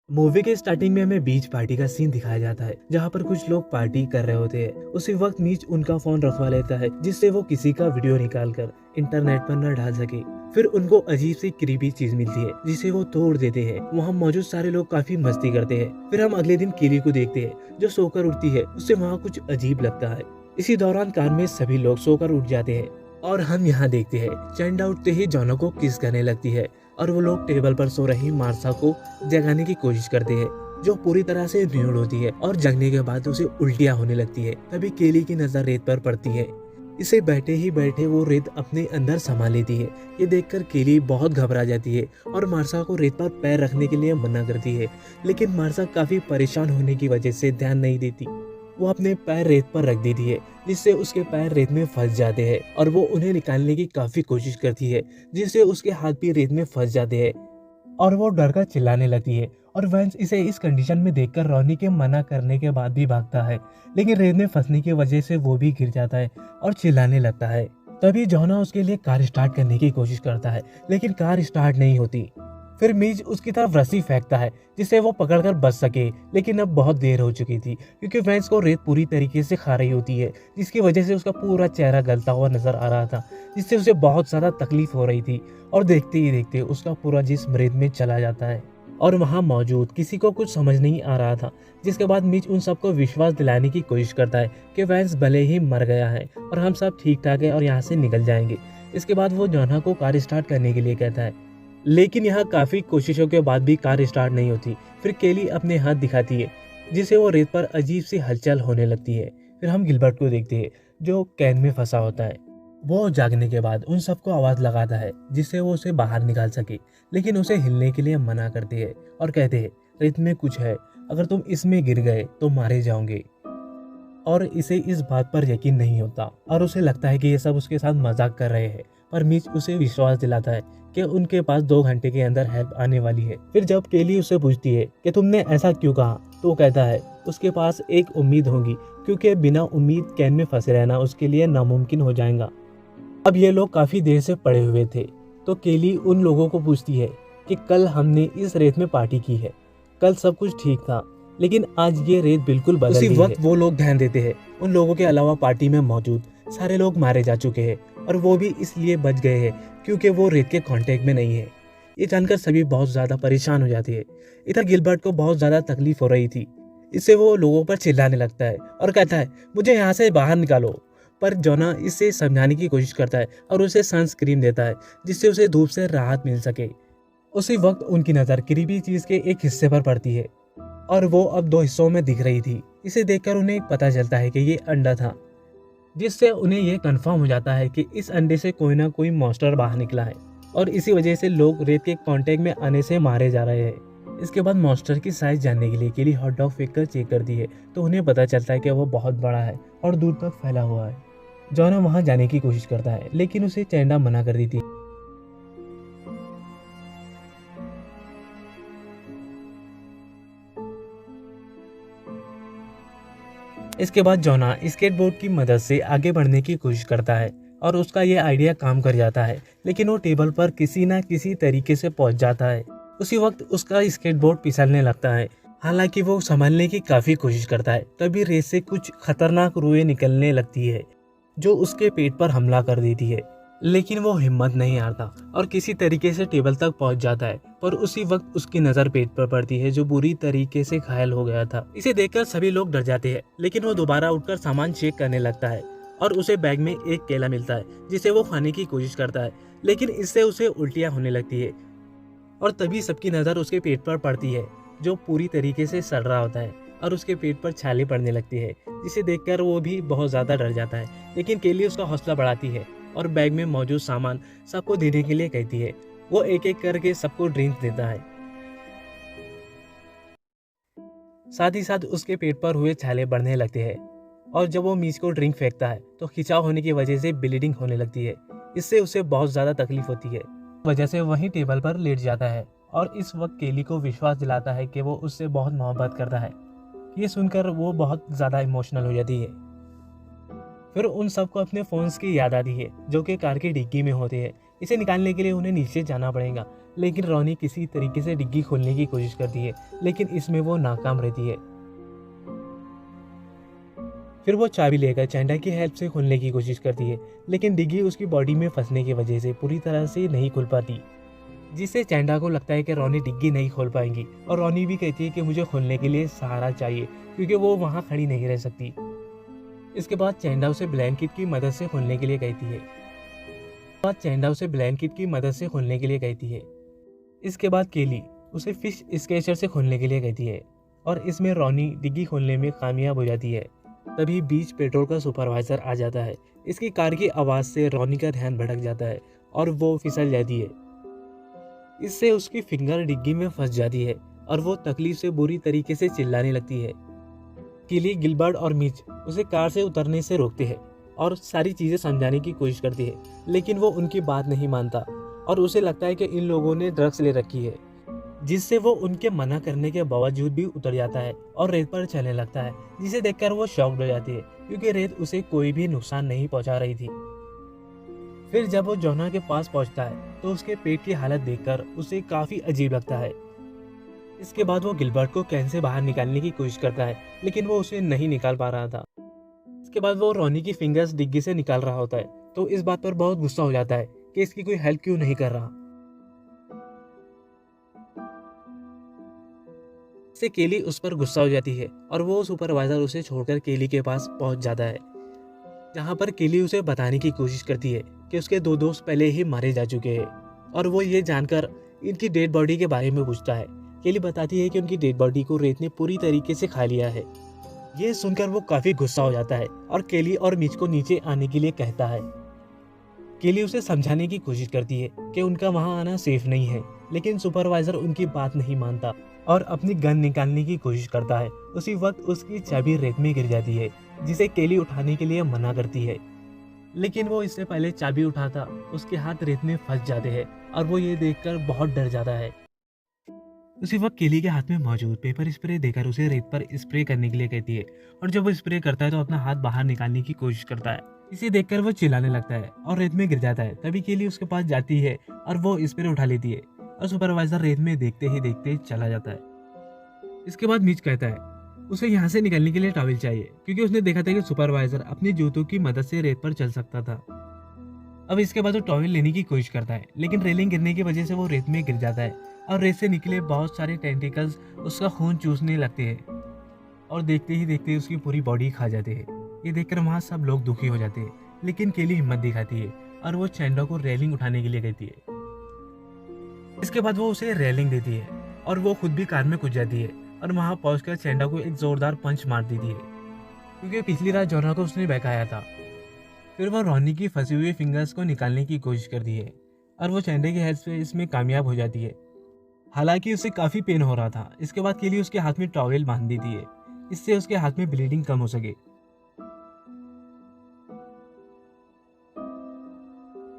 Movie के starting में हमें बीच पार्टी का सीन दिखाया जाता है, जहाँ पर कुछ लोग पार्टी कर रहे होते हैं। उसी वक्त मीच उनका फोन रखवा लेता है, जिससे वो किसी का वीडियो निकाल कर इंटरनेट पर न डाल सके। फिर उनको अजीब सी क्रीपी चीज मिलती है, जिसे वो तोड़ देते हैं। वहाँ मौजूद सारे लोग काफी मस्ती करते हैं। फिर हम अगले दिन केली को देखते हैं, जो सोकर उठती है। उससे वहाँ कुछ अजीब लगता है। इसी दौरान कार में सभी लोग सोकर उठ जाते हैं और हम यहाँ देखते हैं चंदा उठते ही जॉनो को किस करने लगती है और वो लोग टेबल पर सो रही मार्सा को जगाने की कोशिश करते हैं, जो पूरी तरह से न्यूड होती है और जगने के बाद उसे उल्टियाँ होने लगती है। तभी केली की नजर रेत पर पड़ती है। इसे बैठे ही बैठे वो रेत अपने अंदर समा लेती है। ये देखकर केली बहुत घबरा जाती है और मार्सा को रेत पर पैर रखने के लिए मना करती है, लेकिन मार्सा काफी परेशान होने की वजह से ध्यान नहीं देती। वो अपने पैर रेत पर रख देती है, जिससे उसके पैर रेत में फंस जाते हैं और वो उन्हें निकालने की काफी कोशिश करती है, जिससे उसके हाथ भी रेत में फंस जाते हैं और वो डर कर चिल्लाने लगती है। और वेंस इसे इस कंडीशन में देखकर रॉनी के मना करने के बाद भी भागता है, लेकिन रेत में फंसने की वजह से वो भी गिर जाता है और चिल्लाने लगता है। तभी जॉना उसके लिए कार स्टार्ट करने की कोशिश करता है, लेकिन कार स्टार्ट नहीं होती। फिर मीज उसकी तरफ रस्सी फेंकता है, जिससे वो पकड़कर बच सके, लेकिन अब बहुत देर हो चुकी थी, क्योंकि वेंस को रेत पूरी तरीके से खा रही होती है, जिसकी वजह से उसका पूरा चेहरा गलता हुआ नजर आ रहा था, जिससे उसे बहुत ज्यादा तकलीफ हो रही थी। और देखते ही देखते उसका पूरा जिस्म रेत में चला जाता है और वहाँ मौजूद किसी को कुछ समझ नहीं आ रहा था। जिसके बाद मीच उन सबको विश्वास दिलाने की कोशिश करता है कि वेंस भले ही मर गया है और हम सब ठीक ठाक है और यहाँ से निकल जाएंगे। इसके बाद वो जॉना को कार स्टार्ट करने के लिए कहता है, लेकिन यहाँ काफी कोशिशों के बाद भी कार स्टार्ट नहीं होती। फिर केली अपने हाथ दिखाती है, जिससे वो रेत पर अजीब सी हलचल होने लगती है। फिर हम गिलबर्ट को देखते हैं, जो कैन में फंसा होता है। वो जागने के बाद उन सबको आवाज लगाता है, जिससे वो उसे बाहर निकाल सके, लेकिन उसे हिलने के लिए मना करते हैं और कहते हैं रेत में कुछ है, अगर तुम इसमें गिर गए तो मारे जाओगे। और इसे इस बात पर यकीन नहीं होता और उसे लगता है कि ये सब उसके साथ मजाक कर रहे हैं। पर मीच उसे विश्वास दिलाता है कि उनके पास 2 घंटे के अंदर हेल्प आने वाली है। फिर जब केली उसे पूछती है कि तुमने ऐसा क्यों कहा, तो वो कहता है उसके पास एक उम्मीद होगी, क्योंकि बिना उम्मीद कैन में फंसे रहना उसके लिए नामुमकिन हो जाएगा। अब ये लोग काफी देर से पड़े हुए थे, तो केली उन लोगों को पूछती है कि कल हमने इस रेत में पार्टी की है, कल सब कुछ ठीक था, लेकिन आज ये रेत बिल्कुल बदल गई है। उसी वक्त वो लोग ध्यान देते हैं, उन लोगों के अलावा पार्टी में मौजूद सारे लोग मारे जा चुके हैं और वो भी इसलिए बच गए हैं क्योंकि वो रेत के कांटेक्ट में नहीं है। ये जानकर सभी बहुत ज्यादा परेशान हो जाती है। इधर गिलबर्ट को बहुत ज्यादा तकलीफ हो रही थी, इससे वो लोगों पर चिल्लाने लगता है और कहता है मुझे यहाँ से बाहर निकालो। पर जोना इससे समझाने की कोशिश करता है और उसे सनस्क्रीन देता है, जिससे उसे धूप से राहत मिल सके। उसी वक्त उनकी नज़र क्रीपी चीज के एक हिस्से पर पड़ती है और वो अब 2 हिस्सों में दिख रही थी। इसे देखकर उन्हें पता चलता है कि ये अंडा था, जिससे उन्हें यह कंफर्म हो जाता है कि इस अंडे से कोई ना कोई मॉन्स्टर बाहर निकला है और इसी वजह से लोग रेत के कांटेक्ट में आने से मारे जा रहे हैं। इसके बाद मॉन्स्टर की साइज जानने के लिए केली हॉट डॉग फेंक कर चेक करती है, तो उन्हें पता चलता है कि वो बहुत बड़ा है और दूर तक फैला हुआ है। जॉना वहां जाने की कोशिश करता है, लेकिन उसे चैंडा मना कर देती है। इसके बाद जॉना स्केटबोर्ड की मदद से आगे बढ़ने की कोशिश करता है और उसका ये आइडिया काम कर जाता है, लेकिन वो टेबल पर किसी ना किसी तरीके से पहुंच जाता है। उसी वक्त उसका स्केटबोर्ड फिसलने लगता है। हालांकि वो संभालने की काफी कोशिश करता है, तभी रेत से कुछ खतरनाक रुएं निकलने लगती है, जो उसके पेट पर हमला कर देती है। लेकिन वो हिम्मत नहीं हारता और किसी तरीके से टेबल तक पहुंच जाता है। पर उसी वक्त उसकी नजर पेट पर पड़ती है, जो बुरी तरीके से घायल हो गया था। इसे देखकर सभी लोग डर जाते हैं, लेकिन वो दोबारा उठकर सामान चेक करने लगता है और उसे बैग में एक केला मिलता है, जिसे वो खाने की कोशिश करता है, लेकिन इससे उसे उल्टियां होने लगती है। और तभी सबकी नजर उसके पेट पर पड़ती है, जो पूरी तरीके से सड़ रहा होता है और उसके पेट पर छाले पड़ने लगती है, जिसे देखकर वो भी बहुत ज्यादा डर जाता है। लेकिन केली उसका हौसला बढ़ाती है और बैग में मौजूद सामान सबको देने के लिए कहती है। वो एक एक करके सबको ड्रिंक देता है, साथ ही साथ उसके पेट पर हुए छाले बढ़ने लगते हैं। और जब वो मीच को ड्रिंक फेंकता है तो खिंचाव होने की वजह से ब्लीडिंग होने लगती है। इससे उसे बहुत ज्यादा तकलीफ होती है, वजह से वहीं टेबल पर लेट जाता है और इस वक्त केली को विश्वास दिलाता है कि वो उससे बहुत मोहब्बत करता है। ये सुनकर वो बहुत ज्यादा इमोशनल हो जाती है। फिर उन सबको अपने फोन्स की याद आती है, जो कि कार की डिग्गी में होते हैं। इसे निकालने के लिए उन्हें नीचे जाना पड़ेगा, लेकिन रॉनी किसी तरीके से डिग्गी खोलने की कोशिश करती है, लेकिन इसमें वो नाकाम रहती है। फिर वो चाबी लेकर चैंडा की हेल्प से खोलने की कोशिश करती है, लेकिन डिग्गी उसकी बॉडी में फंसने की वजह से पूरी तरह से नहीं खुल पाती, जिससे चैंडा को लगता है कि रॉनी डिग्गी नहीं खोल पाएंगी। और रॉनी भी कहती है कि मुझे खोलने के लिए सहारा चाहिए, क्योंकि वो वहाँ खड़ी नहीं रह सकती। इसके बाद चैंडा उसे ब्लैंकेट की मदद से खोलने के लिए कहती है। इसके बाद केली उसे फिश स्केचर से खोलने के लिए कहती है, और इसमें रॉनी डिग्गी खोलने में कामयाब हो जाती है। तभी बीच पेट्रोल का सुपरवाइजर आ जाता है। इसकी कार की आवाज़ से रॉनी का ध्यान भटक जाता है और वो फिसल जाती है। इससे उसकी फिंगर डिग्गी में फंस जाती है और वो तकलीफ से बुरी तरीके से चिल्लाने लगती है। केली, गिलबर्ट और मिच उसे कार से उतरने से रोकते हैं और सारी चीज़ें समझाने की कोशिश करती है, लेकिन वो उनकी बात नहीं मानता और उसे लगता है कि इन लोगों ने ड्रग्स ले रखी है, जिससे वो उनके मना करने के बावजूद भी उतर जाता है और रेत पर चलने लगता है, जिसे देखकर वो शॉक्ड हो जाती है, क्योंकि रेत उसे कोई भी नुकसान नहीं पहुंचा रही थी। फिर जब वो जोना के पास पहुंचता है तो उसके पेट की हालत देखकर उसे काफ़ी अजीब लगता है। इसके बाद वो गिलबर्ट को कैन से बाहर निकालने की कोशिश करता है, लेकिन वो उसे नहीं निकाल पा रहा था। इसके बाद वो रॉनी की फिंगर्स डिग्गी से निकाल रहा होता है, तो इस बात पर बहुत गुस्सा हो जाता है कि इसकी कोई हेल्प क्यों नहीं कर रहा। इससे केली उस पर गुस्सा हो जाती है और वो सुपरवाइजर उसे छोड़कर केली के पास पहुंच जाता है, जहां पर केली उसे बताने की कोशिश करती है कि उसके 2 दोस्त पहले ही मारे जा चुके हैं, और वो ये जानकर इनकी डेड बॉडी के बारे में पूछता है। केली बताती है कि उनकी डेड बॉडी को रेत ने पूरी तरीके से खा लिया है। ये सुनकर वो काफी गुस्सा हो जाता है और केली और मिच को नीचे आने के लिए कहता है। केली उसे समझाने की कोशिश करती है कि उनका वहां आना सेफ नहीं है, लेकिन सुपरवाइजर उनकी बात नहीं मानता और अपनी गन निकालने की कोशिश करता है। उसी वक्त उसकी चाबी रेत में गिर जाती है, जिसे केली उठाने के लिए मना करती है, लेकिन वो इससे पहले चाबी उठाता उसके हाथ रेत में फंस जाते हैं और वो ये देखकर बहुत डर जाता है। उसी वक्त केली के हाथ में मौजूद पेपर स्प्रे देकर उसे रेत पर स्प्रे करने के लिए कहती है, और जब वो स्प्रे करता है तो अपना हाथ बाहर निकालने की कोशिश करता है। इसे देखकर वो चिल्लाने लगता है और रेत में गिर जाता है। तभी केली उसके पास जाती है और वो स्प्रे उठा लेती है, और सुपरवाइजर रेत में देखते ही देखते चला जाता है। इसके बाद मिच कहता है उसे यहाँ से निकलने के लिए टॉवेल चाहिए, क्योंकि उसने देखा था कि सुपरवाइजर अपने जूतों की मदद से रेत पर चल सकता था। अब इसके बाद वो टॉवेल लेने की कोशिश करता है, लेकिन रेलिंग गिरने की वजह से वो रेत में गिर जाता है और रेत से निकले बहुत सारे टेंटिकल्स उसका खून चूसने लगते हैं और देखते ही देखते उसकी पूरी बॉडी खा जाते हैं। ये देखकर वहाँ सब लोग दुखी हो जाते हैं, लेकिन केली हिम्मत दिखाती है और वो चैंडा को रेलिंग उठाने के लिए कहती है। इसके बाद वो उसे रेलिंग देती है और वो खुद भी कार में कूद जाती है और वहाँ पहुंचकर चैंडा को एक जोरदार पंच मार देती है, क्योंकि पिछली रात जोना को उसने बहकाया था। फिर वो रॉनी की फंसी हुई फिंगर्स को निकालने की कोशिश करती है और वो चैंडे की हेल्प से इसमें कामयाब हो जाती है, हालांकि उसे काफ़ी पेन हो रहा था। इसके बाद केली उसके हाथ में टॉवेल बांध देती है, इससे उसके हाथ में ब्लीडिंग कम हो सके।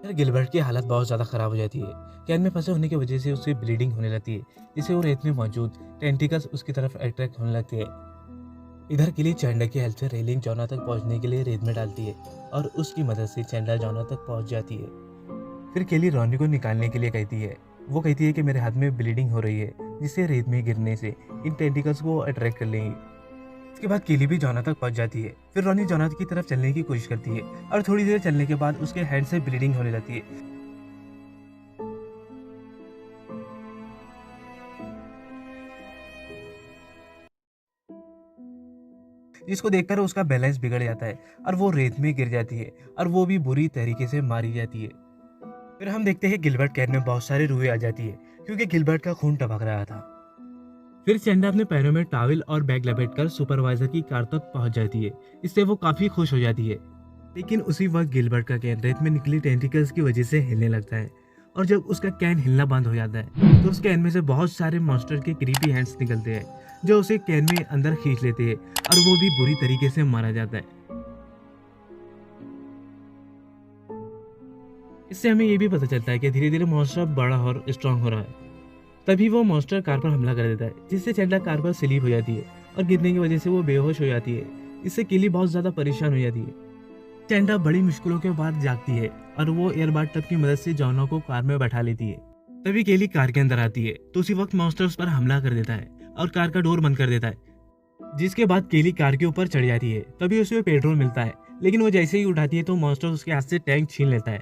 फिर गिलबर्ट की हालत बहुत ज़्यादा ख़राब हो जाती है। कैन में फंसे होने की वजह से उससे ब्लीडिंग होने लगती है, जिससे वो रेत में मौजूद टेंटिकल्स उसकी तरफ अट्रैक्ट होने लगती है। इधर केली चैंडा की हेल्प से रेलिंग जोना तक पहुंचने के लिए रेत में डालती है और उसकी मदद से चैंडा जोना तक पहुंच जाती है। फिर केली रॉनी को निकालने के लिए कहती है। वो कहती है कि मेरे हाथ में ब्लीडिंग हो रही है, जिससे रेत में गिरने से इन टेंटिकल्स को अट्रैक्ट कर लेंगी। इसके बाद केली भी जोना तक पहुंच जाती है। फिर रॉनी जोना की तरफ चलने की कोशिश करती है और थोड़ी देर चलने के बाद उसके हैंड से ब्लीडिंग होने लगती है। जिसको देखकर उसका बैलेंस बिगड़ जाता है और वो रेत में गिर जाती है और वो भी बुरी तरीके से मारी जाती है। फिर हम देखते हैं गिलबर्ट कैन में बहुत सारे रूहें आ जाती है, क्योंकि गिलबर्ट का खून टपक रहा था। फिर चैंडा अपने पैरों में टॉवेल और बैग लपेटकर सुपरवाइजर की कार तक पहुंच जाती है। इससे वो काफी खुश हो जाती है, लेकिन उसी वक्त गिलबर्ट का कैन रेत में निकली टेंटिकल्स की वजह से हिलने लगता है, और जब उसका कैन हिलना बंद हो जाता है तो उस कैन में से बहुत सारे मॉन्स्टर के क्रीपी हैंड्स निकलते हैं, जो उसे कैन में अंदर खींच लेते हैं और वो भी बुरी तरीके से मारा जाता है। इससे हमें ये भी पता चलता है कि धीरे धीरे मॉन्स्टर बड़ा और स्ट्रांग हो रहा है। तभी वो मॉन्स्टर कार पर हमला कर देता है, जिससे चैंडा कार पर स्लिप हो जाती है और गिरने की वजह से वो बेहोश हो जाती है। इससे केली बहुत ज्यादा परेशान हो जाती है। चैंडा बड़ी मुश्किलों के बाद जागती है और वो एयरबड टब की मदद से जोना को कार में बैठा लेती है। तभी केली कार के अंदर आती है तो उसी वक्त मॉन्स्टर उस पर हमला कर देता है और कार का डोर बंद कर देता है। जिसके बाद केली कार के ऊपर चढ़ जाती है। तभी उसे पेट्रोल मिलता है, लेकिन वो जैसे ही उठाती है तो मॉन्स्टर उसके हाथ से टैंक छीन लेता है।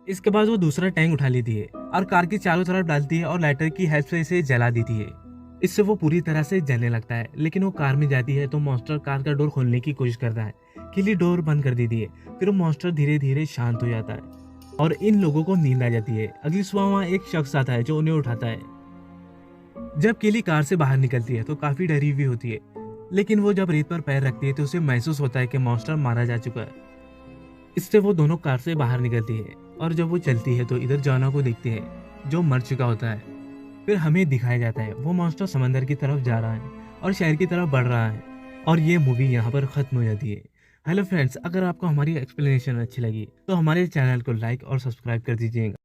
इसके बाद वो दूसरा टैंक उठा लेती है और कार के चारों तरफ डालती है और लाइटर की हेल्प से इसे जला देती है। इससे वो पूरी तरह से जलने लगता है, लेकिन वो कार में जाती है तो मॉन्स्टर कार का डोर खोलने की कोशिश करता है। केली डोर बंद कर देती है। फिर वो मॉन्स्टर धीरे धीरे शांत हो जाता है और इन लोगों को नींद आ जाती है। अगली सुबह वहाँ एक शख्स आता है जो उन्हें उठाता है। जब केली कार से बाहर निकलती है तो काफी डरी हुई होती है, लेकिन वो जब रेत पर पैर रखती है तो उसे महसूस होता है कि मॉन्स्टर मारा जा चुका है। इससे वो दोनों कार से बाहर निकलती है और जब वो चलती है तो इधर जॉना को देखती है जो मर चुका होता है। फिर हमें दिखाया जाता है वो मॉन्स्टर समंदर की तरफ जा रहा है और शहर की तरफ बढ़ रहा है और ये मूवी यहाँ पर खत्म हो जाती है। हेलो फ्रेंड्स, अगर आपको हमारी एक्सप्लेनेशन अच्छी लगी तो हमारे चैनल को लाइक और सब्सक्राइब कर दीजिएगा।